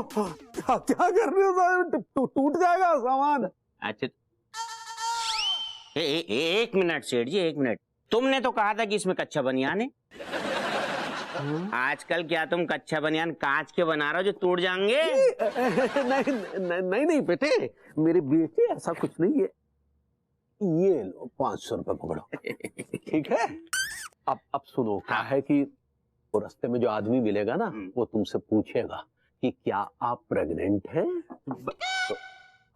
क्या कर रहे हो साहब? टूट जाएगा सामान। अच्छा एक मिनट सेठ जी, एक मिनट। तुमने तो कहा था कि इसमें कच्चा बनियान है। आजकल क्या तुम कच्चा बनियान कांच के बना रहे हो जो टूट जाएंगे? नहीं बेटे, मेरे बेटे ऐसा कुछ नहीं है। ये लो 500 रुपए पकड़ो। ठीक है। अब सुनो, क्या है कि वो रास्ते में जो आदमी मिलेगा ना, वो तुमसे पूछेगा कि क्या आप प्रेग्नेंट हैं? तो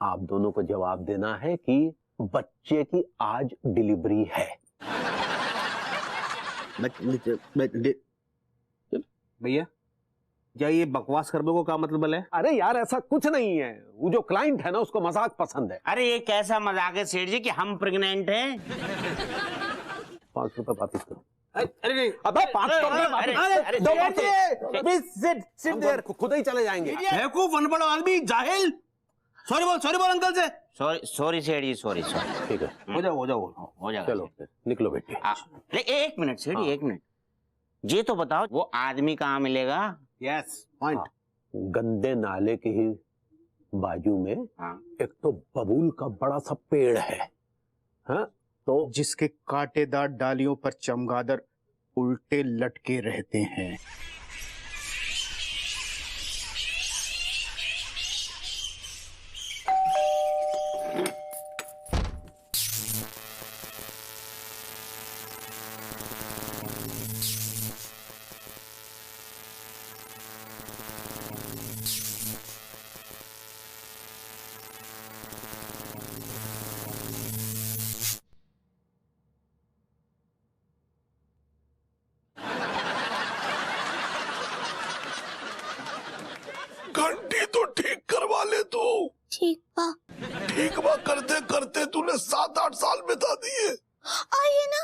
आप दोनों को जवाब देना है कि बच्चे की आज डिलीवरी है। भैया क्या ये बकवास करने को क्या मतलब है? अरे यार ऐसा कुछ नहीं है, वो जो क्लाइंट है ना उसको मजाक पसंद है। अरे ये कैसा मजाक है सेठ जी कि हम प्रेग्नेंट हैं? 500 रुपए वापिस करो। अरे नहीं, अबे 500 रुपए खुद ही चले जाएंगे। बेवकूफ, अनपढ़ आदमी, जाहिल। सॉरी बोल अंकल से। सॉरी सेठ जी, सॉरी। ठीक है, हो जाएगा। चलो निकलो बेटे। एक मिनट सेठ जी, एक मिनट। ये तो बताओ वो आदमी कहाँ मिलेगा? Yes point. गंदे नाले के ही बाजू में एक तो बबूल का बड़ा सा पेड़ है, हाँ? तो जिसके कांटेदार डालियों पर चमगादड़ उल्टे लटके रहते हैं। घंटी तो ठीक करवा ले तू। ठीक बा करते करते तूने 7-8 साल बिता दिए। आइए ना,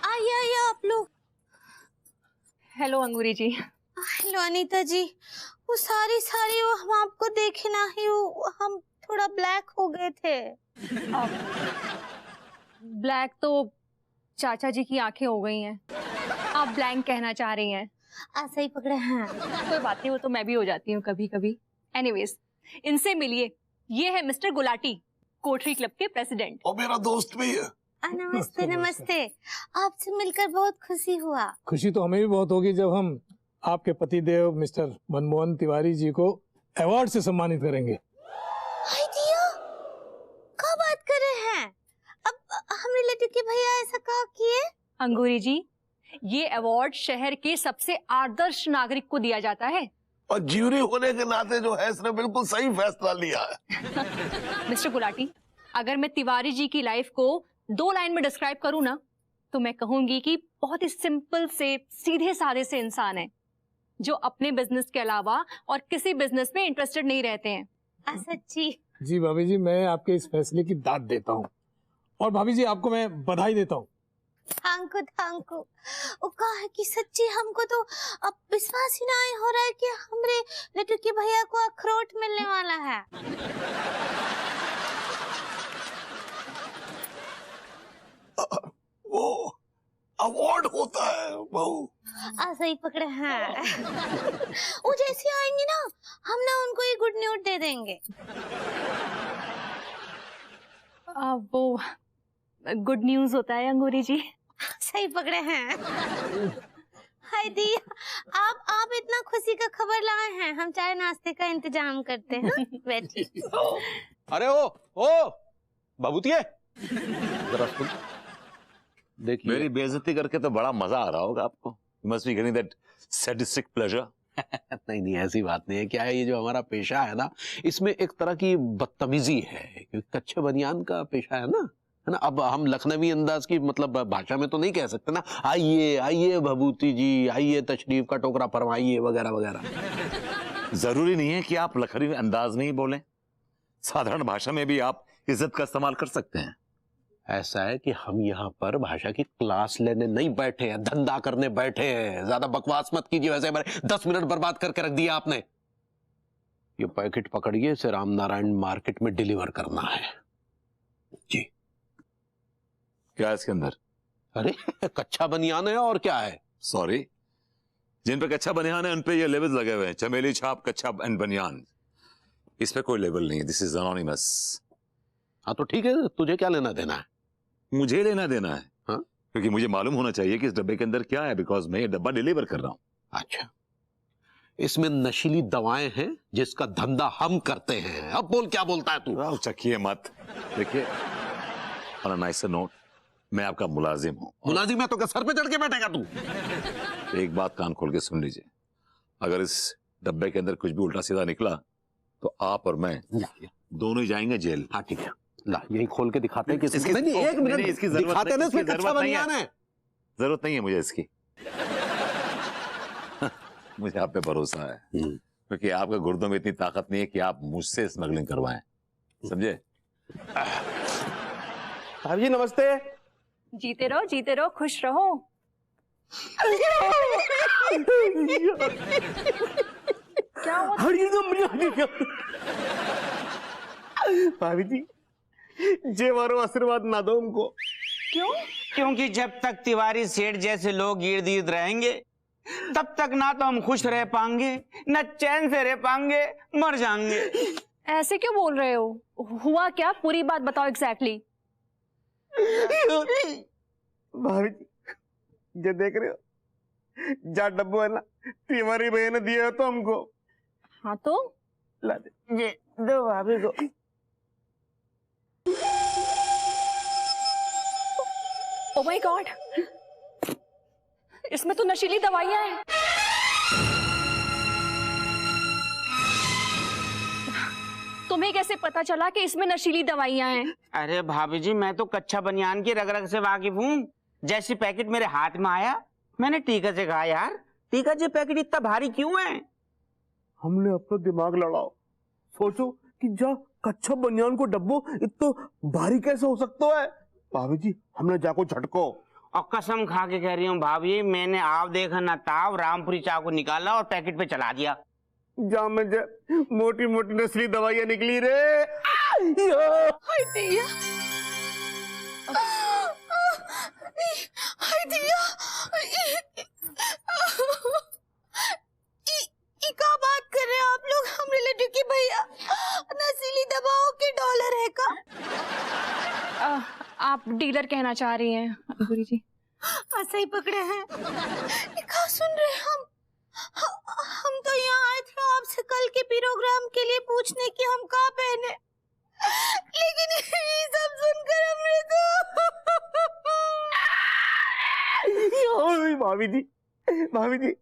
आइए आप लोग। हेलो अंगूरी जी। हेलो अनीता जी। वो सारी वो हम आपको देखे ना ही, वो हम थोड़ा ब्लैक हो गए थे। ब्लैक तो चाचा जी की आंखें हो गई हैं, आप ब्लैंक कहना चाह रही हैं। ऐसा ही पकड़े हैं। कोई बात नहीं, वो तो मैं भी हो जाती हूँ कभी कभी। एनीवेज, इनसे मिलिए, ये है मिस्टर गुलाटी, कोठरी क्लब के प्रेसिडेंट। और मेरा दोस्त भी है। नमस्ते नमस्ते, आपसे मिलकर बहुत खुशी हुआ। खुशी तो हमें भी बहुत होगी जब हम आपके पतिदेव मिस्टर मनमोहन तिवारी जी को अवार्ड से सम्मानित करेंगे। क्या बात कर रहे हैं? अब हम रिलेटिव के भैया ऐसा कहा किए? अंगूरी जी, ये अवार्ड शहर के सबसे आदर्श नागरिक को दिया जाता है। और ज्यूरी होने के नाते जो है इसने बिल्कुल सही फैसला लिया है। मिस्टर गुलाटी, अगर मैं तिवारी जी की लाइफ को 2 लाइन में डिस्क्राइब करूं ना, तो मैं कहूंगी कि बहुत ही सिंपल से सीधे साधे से इंसान है, जो अपने बिजनेस के अलावा और किसी बिजनेस में इंटरेस्टेड नहीं रहते हैं। सच्ची? जी भाभी जी, मैं आपके इस फैसले की दाद देता हूँ, और भाभी जी आपको मैं बधाई देता हूँ। Thank you. वो कहा है कि सच्ची हमको तो अब विश्वास ही नहीं हो रहा है कि हमरे रिलेटिव के भैया को अखरोट मिलने वाला है। वो अवार्ड होता है बहू। ऐसा ही पकड़े हैं। वो जैसे आएंगे ना, हम ना उनको ये गुड न्यूज दे देंगे। वो गुड न्यूज होता है अंगूरी जी। सही पकड़े हैं। हाय दी, आप इतना खुशी का खबर लाए हैं, हम चाय नाश्ते का इंतजाम करते हैं। बैठिए। अरे ओ बाबूतिये, जरा सुन। देखिए, मेरी बेइज्जती करके तो बड़ा मजा आ रहा होगा आपको। You must be getting that sadistic pleasure. नहीं ऐसी बात नहीं है। क्या है, ये जो हमारा पेशा है ना, इसमें एक तरह की बदतमीजी है, क्योंकि कच्चे बनियान का पेशा है ना, अब हम लखनवी अंदाज की मतलब भाषा में तो नहीं कह सकते ना, आइए भभूति जी, आइए तशरीफ का टोकरा फरमाइए वगैरह वगैरह। जरूरी नहीं है कि आप लखनवी अंदाज में ही बोलें, साधारण भाषा में भी आप इज्जत का इस्तेमाल कर सकते हैं। ऐसा है कि हम यहाँ पर भाषा की क्लास लेने नहीं बैठे हैं, धंधा करने बैठे हैं। ज्यादा बकवास मत कीजिए, वैसे हमारे 10 मिनट बर्बाद करके रख दिया आपने। ये पैकेट पकड़िए, इसे रामनारायण मार्केट में डिलीवर करना है। जी। क्या है इसके अंदर? अरे कच्चा बनियान है और क्या है। सॉरी, जिन पे कच्चा बनियान है उन पे ये लेबल्स लगे हुए हैं, चमेली छाप कच्चा एंड बनियान। इस पे कोई लेबल नहीं है, दिस इज अनोनिमस। हाँ तो ठीक है, तुझे क्या लेना देना है? मुझे लेना देना है, हाँ? क्योंकि मुझे मालूम होना चाहिए कि इस डब्बे के अंदर क्या है, बिकॉज मैं ये डब्बा डिलीवर कर रहा हूँ। अच्छा, इसमें नशीली दवाएं हैं जिसका धंधा हम करते हैं। अब बोल, क्या बोलता है तू? चखिए मत। देखिए, ऑन अ नाइसर नोट, मैं आपका मुलाजिम हूँ। मुलाजिम है तो क्या सर पे चढ़ के बैठेगा तू? एक बात कान खोल के सुन लीजिए, अगर इस डब्बे के अंदर कुछ भी उल्टा सीधा निकला तो आप और मैं दोनों ही जाएंगे जेल। हाँ ठीक है, ला यही खोल के दिखाते हैं कि इसकी- नहीं, नहीं, एक मिनट, इसकी जरूरत दिखाते नहीं, ना इसमें इसकी कच्चा जरूरत नहीं है। बनियान है। जरूरत नहीं है मुझे इसकी। मुझे आप पे भरोसा है, क्योंकि आपके गुर्दों में इतनी ताकत नहीं है कि आप मुझसे स्मगलिंग करवाएं, समझे? भाभी जी नमस्ते। जीते रहो, खुश रहो। क्या हुआ? भाभी जी जे मारो आशीर्वाद ना दो हमको। क्यों? क्योंकि जब तक तिवारी सेठ जैसे लोग इर्द गिर्द रहेंगे तब तक ना तो हम खुश रह पाएंगे, न चैन से रह पाएंगे, मर जाएंगे। ऐसे क्यों बोल रहे हो? हुआ क्या? पूरी बात बताओ एग्जैक्टली। भाभी जी ये देख रहे हो, जा डब्बू है ना तिवारी भैया ने दिया तो हमको। हाँ तो ला दे, ये दो भाभी को। ओ माय गॉड, इसमें तो नशीली दवाइयां हैं। तुम्हें कैसे पता चला कि इसमें नशीली दवाइयां हैं? अरे भाभी जी, मैं तो कच्चा बनियान की रग रग से वाकिफ हूँ। जैसे पैकेट मेरे हाथ में आया, मैंने टीका से कहा, यार टीका जी पैकेट इतना भारी क्यों है? हमने अपना दिमाग लड़ाओ, सोचो कि जा कच्चा बनियान को डब्बो इतो भारी कैसे हो सकता है। भाभी जी हमने जाको झटको, और कसम खा के कह रही हूँ भाभी, मैंने आप देखा ना ताव रामपुरी चाकू निकाला और पैकेट पे चला दिया। जा में जा मोटी मोटी नस्ली दवाइयां निकली रे। हाय दिया, हाय दिया, क्या बात कर रहे हैं आप लोग? हमरे लड्डू की भैया नशीली दवाओं के डॉलर है का? आप डीलर कहना चाह रही हैं गुरु जी? ऐसा ही पकड़े हैं। ये क्या सुन रहे हैं हम तो यहाँ आए थे आपसे कल के प्रोग्राम के लिए पूछने कि हम क्या पहने, लेकिन ये सब सुनकर हमने तो भाभी जी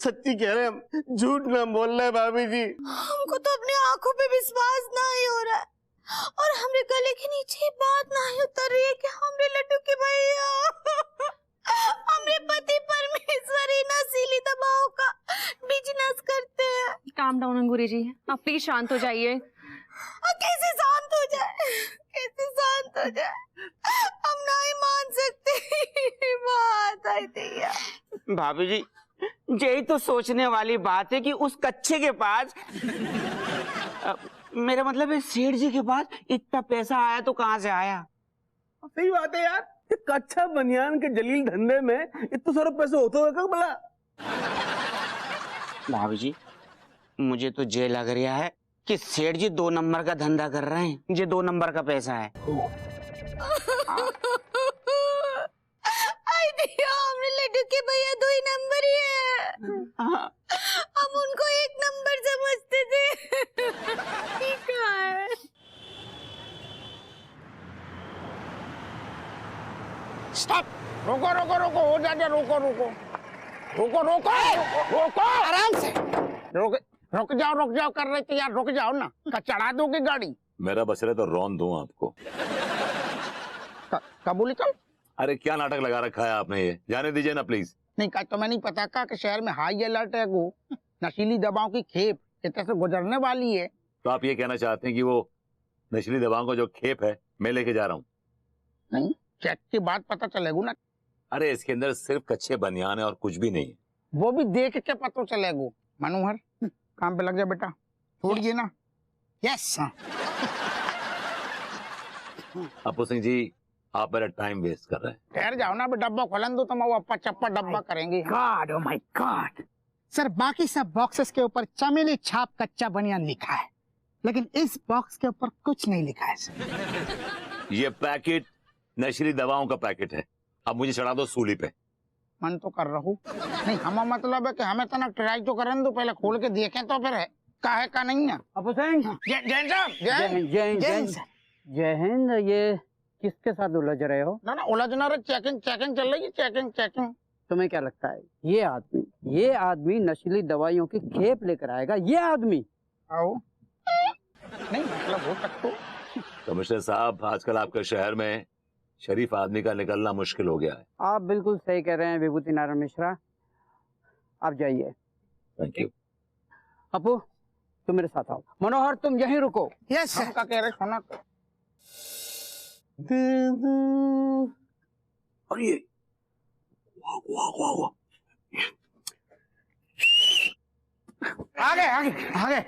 सच्ची कह रहे हैं हम, झूठ ना बोल रहे हैं भाभी जी। हमको तो अपने आंखों पे विश्वास ना ही हो रहा है, और हमरे गले के नीचे बात ना ही उतर रही है कि हमरे लड्डू के भैया हमरे पति परमेश्वरी नशीली दवाओं का बिजनेस करते हैं। काम डाउन अंगूरी जी, आप प्लीज शांत हो जाइए। कैसे शांत हो जाए, कैसे शांत हो जाए? हम ना ही मान सकते बात है दिया। भाभी जी यही तो सोचने वाली बात है कि उस कच्चे के पास मेरा मतलब है सेठ जी के पास इतना पैसा आया तो कहाँ से आया? सही बात है यार, ये कच्चा बनियान के जलील धंधे में इतने सारे पैसे होते हुए कब भला? भाभी जी मुझे तो ये लग रहा है कि सेठ जी 2 नंबर का धंधा कर रहे हैं, ये 2 नंबर का पैसा है। आई दिया, हमरे लड्डू के भैया 2 ही नंबर ही है। हम उनको 1 नंबर समझते थे। ठीक है। स्टॉप, रोको रोको रोको, हो जा, रोको रोको रोको रोको रोको, आराम से रुक जाओ कर रहे थे यार, रुक जाओ ना, क्या चढ़ा दोगे गाड़ी? मेरा बस रहे तो रौन दूं आपको। कबूली कल? अरे क्या नाटक लगा रखा है आपने, ये जाने दीजिए ना प्लीज। नहीं का तो मैं नहीं पता का कि शहर में हाई अलर्ट है, वो नशीली दवाओं की खेप इतने से गुजरने वाली है। तो आप ये कहना चाहते हैं कि वो नशीली दवाओं का जो खेप है मैं लेके जा रहा हूँ? नहीं, चेक के बाद पता चलेगा ना। अरे इसके अंदर सिर्फ कच्चे बनियान है और कुछ भी नहीं है। वो भी देख के पता चलेगा। मनोहर काम पे लग जा बेटा, छोड़िए ना। यस अपू सिंह जी, आप मेरा टाइम वेस्ट कर रहे हैं। ठहर जाओ ना, अभी डब्बा खोलन दो तो वो अप्पा चप्पा डब्बा करेंगे। God, oh my God. Sir बाकी सब बॉक्सेस के ऊपर चमेली छाप कच्चा बनियान लिखा है, लेकिन इस बॉक्स के ऊपर कुछ नहीं लिखा है सर। ये पैकेट नशीली दवाओं का पैकेट है। अब मुझे चढ़ा दो सूली पे। मन तो कर रहा हूँ, नहीं हम मतलब है कि हमें तो ना ट्राई तो करने दो, पहले खोल के देखें तो फिर है का है का नहीं है। अब हुसैन, जैन साहब, जय हिंद। ये किसके साथ उलझ रहे हो? ना उलझना रहे, चेकिंग चल रही है, चेकिंग। तुम्हें क्या लगता है ये आदमी नशीली दवाइयों की खेप लेकर आएगा? ये आदमी आओ नहीं मतलब हो सकता। कमिश्नर साहब, आजकल आपके शहर में शरीफ आदमी का निकलना मुश्किल हो गया है। आप बिल्कुल सही कह रहे हैं विभूति नारायण मिश्रा। आप जाइए। Thank you. अपू तुम मेरे साथ आओ। मनोहर तुम यहीं रुको। Yes sir. का कह रहे सुना तो। और ये वाह आगे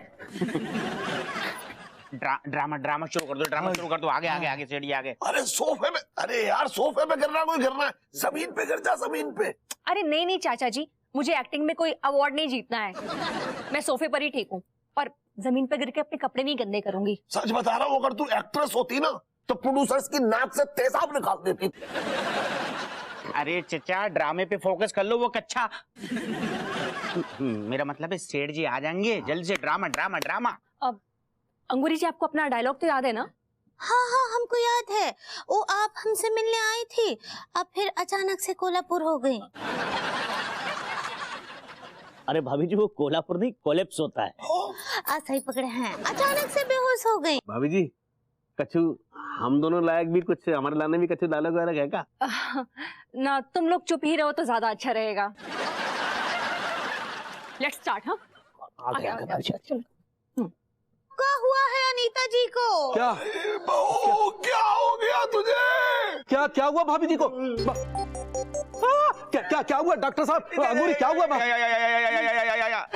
ड्रामा शुरू कर दो आगे सीढ़ी आगे। अरे सोफे में, अरे यार सोफे पे करना, कोई करना है जमीन पे कर जा, जमीन पे। अरे नहीं चाचा जी, मुझे एक्टिंग में कोई अवार्ड नहीं जीतना है। मैं सोफे पर ही ठीक हूँ और जमीन पे गिर के अपने कपड़े नहीं गंदे करूंगी। सच बता रहा हूँ, अगर तू एक्ट्रेस होती ना तो प्रोड्यूसर्स की नाक से तेजाब निकाल देती थी। अरे चचा ड्रामे पे फोकस कर लो, वो कच्चा। मेरा मतलब है सेठ जी आ जाएंगे जल्द से। ड्रामा। अब अंगूरी जी आपको अपना डायलॉग तो याद है ना? हाँ हमको याद है। वो आप हमसे मिलने आई थी, अब फिर अचानक से कोल्हापुर हो गई। अरे भाभी जी वो कोल्हापुर नहीं कोलैप्स होता है। सही पकड़े हैं, अचानक से बेहोश हो गई। भाभी जी कछु हम दोनों लायक भी कुछ हमारे लाने भी कछु डायलॉग वगैरह है क्या? ना तुम लोग चुप ही रहो तो ज्यादा अच्छा रहेगा। Let's start. हाँ आगे। क्या हुआ है अनीता जी को? क्या बहू क्या हो गया तुझे? क्या हुआ भाभी जी को? क्या हुआ डॉक्टर साहब? अंगूरी क्या हुआ?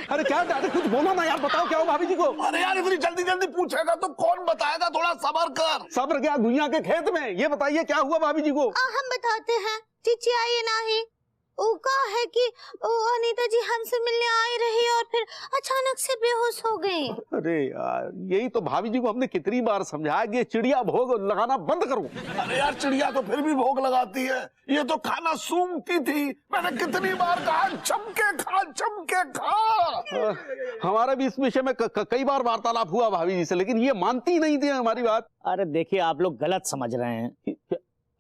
अरे क्या कुछ बोलो ना यार, बताओ क्या हुआ भाभी जी को? अरे यार इतनी जल्दी पूछेगा तो कौन बताएगा, थोड़ा सब्र कर। सब्र क्या दुनिया के खेत में? ये बताइए क्या हुआ भाभी जी को? हम बताते हैं, चिची आइए नहीं। वो कहा है कि अनीता जी हमसे मिलने आई रही और फिर अचानक से बेहोश हो गई। अरे यार यही तो भाभी जी को हमने कितनी बार समझाया कि चिड़िया भोग लगाना बंद करो। अरे यार चिड़िया तो फिर भी भोग लगाती है, ये तो खाना सूंघती थी। मैंने कितनी बार कहा चमके खा। हमारा भी इस विषय में कई बार वार्तालाप हुआ भाभी जी से, लेकिन ये मानती नहीं थी हमारी बात। अरे देखिए आप लोग गलत समझ रहे हैं।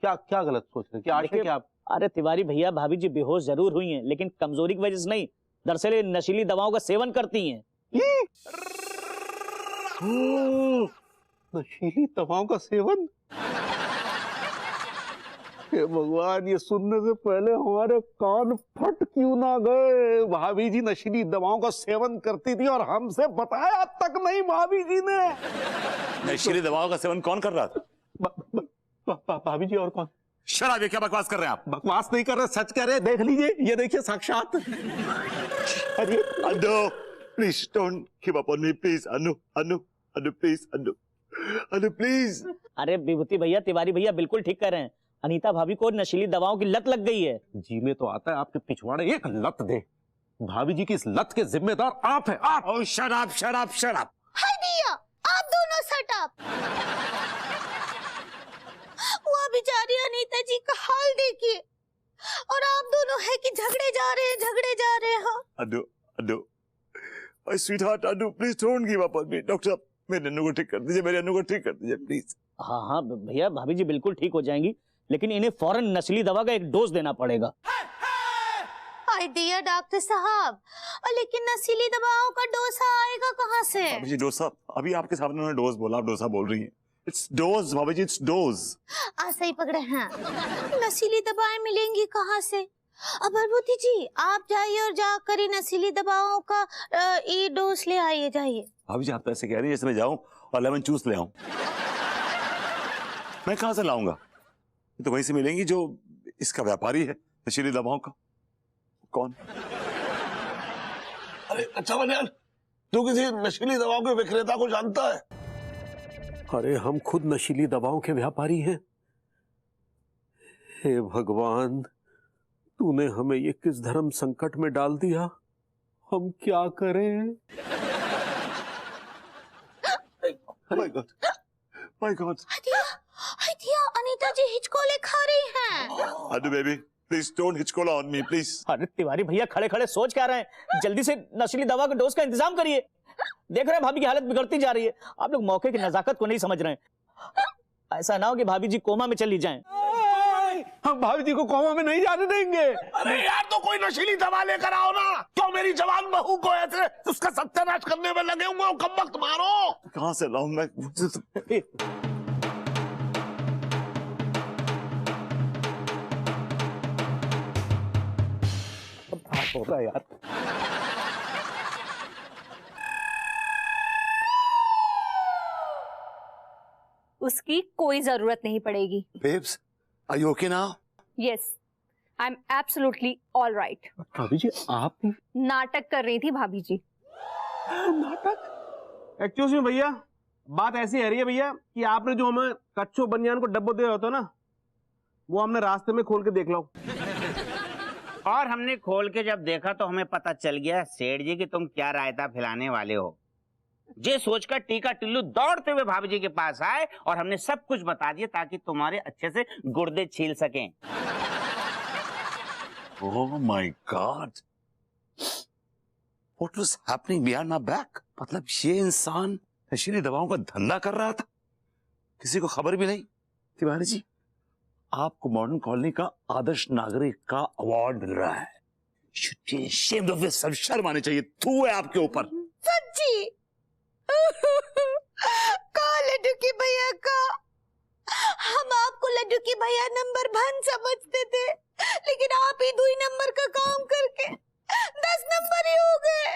क्या गलत सोच रहे हैं? क्या आशय क्या आप? अरे तिवारी भैया भाभी जी बेहोश जरूर हुई हैं, लेकिन कमजोरी की वजह से नहीं, दरअसल नशीली दवाओं का सेवन करती हैं। नशीली दवाओं का सेवन? हे भगवान, ये सुनने से पहले हमारे कान फट क्यों ना गए। भाभी जी नशीली दवाओं का सेवन करती थी और हमसे बताया तक नहीं भाभी जी ने। नशीली दवाओं का सेवन कौन कर रहा था? भाभी जी और कौन? शराब, ये क्या बकवास कर रहे हैं आप? बकवास नहीं कर रहे, सच कह रहे। देख लीजिए, ये देखिए साक्षात। अरे Anu please don't give up on me please. Anu please. अरे विभूति भैया तिवारी भैया बिल्कुल ठीक कर रहे हैं। अनीता भाभी को नशीली दवाओं की लत लग गई है। जी में तो आता है आपके पिछवाड़े एक लत दे। भाभी जी की इस लत के जिम्मेदार आप हैं, आप। ओह शराब। हाय दिया, आप दोनों शट अप। वो बेचारी अनीता जी का हाल देखिए, और आप दोनों है कि झगड़े जा रहे हैं। Anu my sweetheart, Anu please don't give up on me. Doctor मेरे अनु को ठीक कर दीजिए, प्लीज। हाँ भैया भाभी जी बिल्कुल ठीक हो जाएंगी, लेकिन इन्हें फौरन नस्ली दवा का एक डोज देना पड़ेगा। हाय दिया डॉक्टर साहब, लेकिन नशीली दवाओं का डोसा आएगा कहाँ से? भाभी जी डोसा, अभी आपके सामने उन्होंने डोज बोला, आप डोसा बोल रही हैं। इट्स डोज भाभी जी, इट्स डोज। सही पकड़े हैं। नशीली दवाएं मिलेंगी कहाँ से? अब विभूति जी आप जाइए और जाकर ही नशीली दवाओं का ई डोज ले आइए, जाइए। भाभी जी आप तो ऐसे कह रही हैं जैसे मैं जाऊं और लेमन जूस ले आऊं। मैं कहां से लाऊंगा? तो वहीं से मिलेंगी जो इसका व्यापारी है नशीली दवाओं का। कौन? अरे अच्छा बनियान, तू किसी नशीली दवाओं के विक्रेता को जानता है? अरे हम खुद नशीली दवाओं के व्यापारी हैं। हे भगवान, तूने हमें ये किस धर्म संकट में डाल दिया, हम क्या करें? My God. My God. हदिया, अनीता जी हिचकोले खा रही हैं। अनु बेबी, प्लीज डोंट हिचकोला ऑन मी प्लीज। अरे तिवारी भैया खड़े खड़े सोच क्या रहे हैं? जल्दी से नशीली दवा के डोज का इंतजाम करिए। देख रहे हैं भाभी की हालत बिगड़ती जा रही है। आप लोग मौके की नजाकत को नहीं समझ रहे हैं। ऐसा ना हो कि भाभी जी कोमा में चली जाएं। हम भाभी जी को कोमा में नहीं जाने देंगे। अरे यार, तो कोई नशीली दवा लेकर आओ ना। क्यों मेरी जवान बहू को ऐसे उसका सत्यानाश करने में लगे हुए हो? कम वक्त मारो। कहाँ से लाऊं मैं? होगा यार। उसकी कोई जरूरत नहीं पड़ेगी। Babes, are you okay now? Yes, I am absolutely all right. भाभी जी, आप नाटक कर रही थी भाभी जी। नाटक? एक्चुअली में भैया बात ऐसी है रही है भैया कि आपने जो हमें कच्चो बनियान को डब्बो दिया होता ना, वो हमने रास्ते में खोल के देख लो। और हमने खोल के जब देखा तो हमें पता चल गया सेठ जी कि तुम क्या रायता फैलाने वाले हो। ये सोचकर टीका टिल्लू दौड़ते हुए भाभी जी के पास आए और हमने सब कुछ बता दिया ताकि तुम्हारे अच्छे से गुर्दे छील सकें। Oh my God! What was happening behind my back? मतलब ये इंसान नशीली दवाओं का धंधा कर रहा था, किसी को खबर भी नहीं। तिवारी जी, आपको मॉडर्न कॉलोनी का आदर्श नागरिक का अवार्ड मिल रहा है। Should be ashamed of yourself, शर्म आनी चाहिए। थू है आपके ऊपर। सच्ची? का लड्डू की भैया का? हम आपको लड्डू की भैया नंबर 1 समझते थे, लेकिन आप ही 2 नंबर का काम करके 10 नंबर ही हो गए।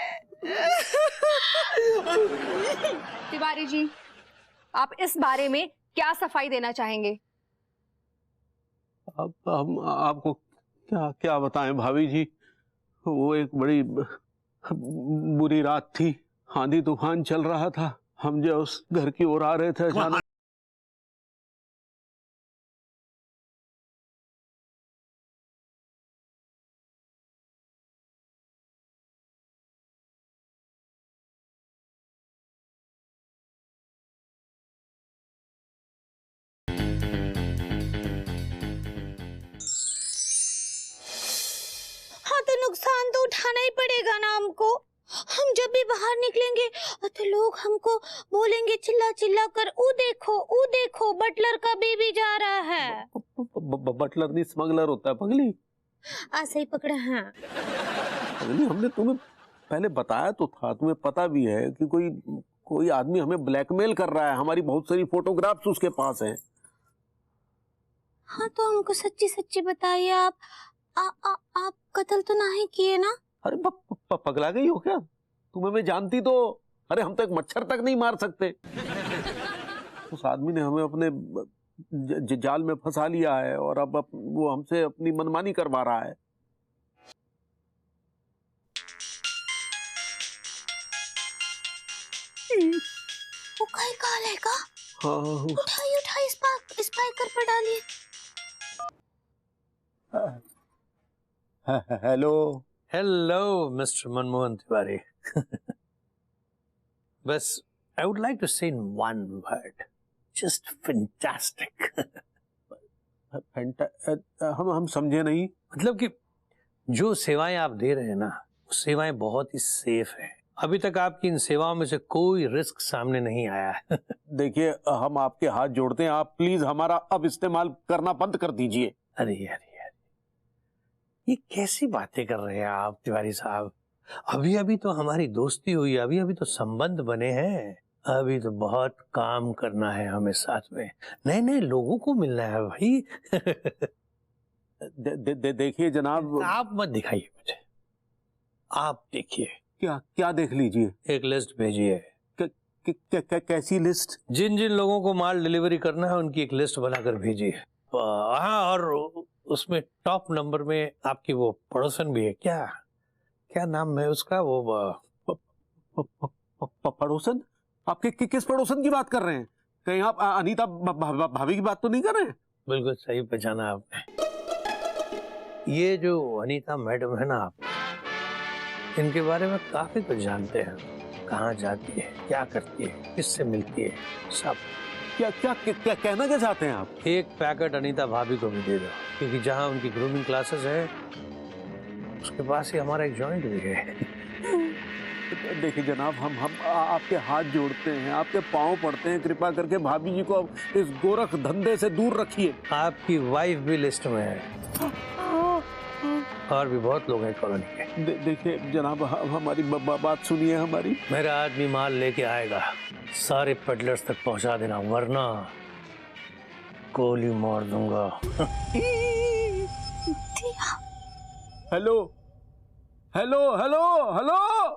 तिवारी जी, आप इस बारे में क्या सफाई देना चाहेंगे? अब हम आपको क्या क्या बताएं भाभी जी। वो एक बड़ी बुरी रात थी, आंधी तूफान चल रहा था। हम जो उस घर की ओर आ रहे थे अचानक हाँ, तो नुकसान तो उठाना ही पड़ेगा ना हमको। हम जब भी बाहर निकलेंगे तो लोग हमको बोलेंगे चिल्ला चिल्ला कर, ऊ देखो बटलर का बेबी जा रहा है। बटलर नहीं स्मगलर होता है पगली। ऐसे ही पकड़े हैं। पगली, हमने तुम्हें पहले बताया तो था, तुम्हें पता भी है कि कोई आदमी हमें ब्लैकमेल कर रहा है। हमारी बहुत सारी फोटोग्राफ्स उसके पास हैं। हाँ, तो हमको सच्ची सच्ची बताइए, आप कत्ल तो नहीं किए ना? अरे पगला गई हो क्या? तुम्हें मैं जानती तो, अरे हम तो एक मच्छर तक नहीं मार सकते। उस आदमी ने हमें अपने जाल में फंसा लिया है और अब वो हमसे अपनी मनमानी करवा रहा है। वो कहीं कॉल है का? हाँ, उठाइए स्पीकर पर डालिए। Hello hello mister Manmohan Tiwari. बस आई वुड लाइक टू से in one word, just fantastic. हम समझे नहीं। मतलब कि जो सेवाएं आप दे रहे हैं ना, वो सेवाएं बहुत ही सेफ हैं। अभी तक आपकी इन सेवाओं में से कोई रिस्क सामने नहीं आया है। देखिए, हम आपके हाथ जोड़ते हैं, आप प्लीज हमारा अब इस्तेमाल करना बंद कर दीजिए। अरे यार, ये कैसी बातें कर रहे हैं आप तिवारी साहब? अभी अभी तो हमारी दोस्ती हुई, अभी अभी तो संबंध बने हैं। अभी तो बहुत काम करना है हमें, साथ में नए नए लोगों को मिलना है भाई। देखिए जनाब, आप मत दिखाइए मुझे, आप देखिए। क्या देख लीजिए? एक लिस्ट भेजिए। कैसी लिस्ट? जिन जिन लोगों को माल डिलीवरी करना है उनकी एक लिस्ट बनाकर भेजिए। हाँ, और उसमें टॉप नंबर में आपकी वो पड़ोसन भी है। क्या नाम है उसका? वो पड़ोसन? आपके किस पड़ोसन की बात कर रहे हैं? कहीं आप अनीता भाभी की बात तो नहीं कर रहे हैं? बिल्कुल सही पहचाना आपने। ये जो अनीता मैडम है ना, आप इनके बारे में काफी कुछ जानते हैं। कहाँ जाती है, क्या करती है, किससे मिलती है, सब। क्या क्या क्या कहना क्या चाहते हैं आप? एक पैकेट अनीता भाभी को भी दे दो, क्योंकि जहाँ उनकी ग्रूमिंग क्लासेस है उसके पास ही हमारा एक जॉइंट भी है। देखिए जनाब, हम आपके हाथ जोड़ते हैं, आपके पांव पड़ते हैं, कृपा करके भाभी जी को अब इस गोरख धंधे से दूर रखिए। आपकी वाइफ भी लिस्ट में है और भी बहुत लोग हैं कॉलोनी के। देखिए जनाब, हमारी बात सुनिए हमारी। मेरा आदमी माल लेके आएगा, सारे पेडलर्स तक पहुंचा देना, वरना गोली मार दूंगा। Hello hello hello hello